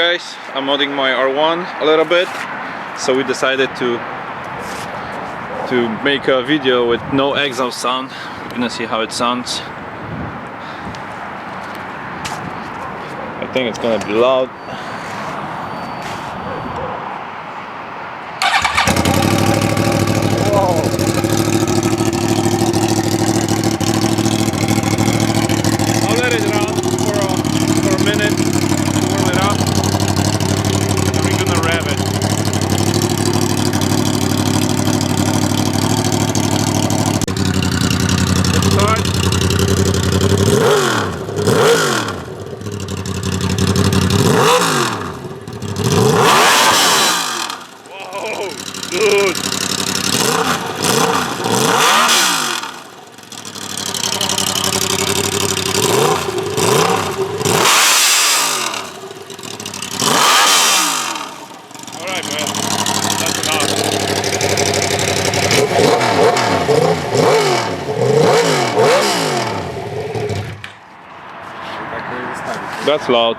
guys, I'm modding my R1 a little bit, so we decided to make a video with no exhaust sound. We're gonna see how it sounds. I think it's gonna be loud. I'll let it run for a minute to warm it up, and we're gonna rev it. Let's start. Whoa, dude! Alright, man, that's enough. That's loud.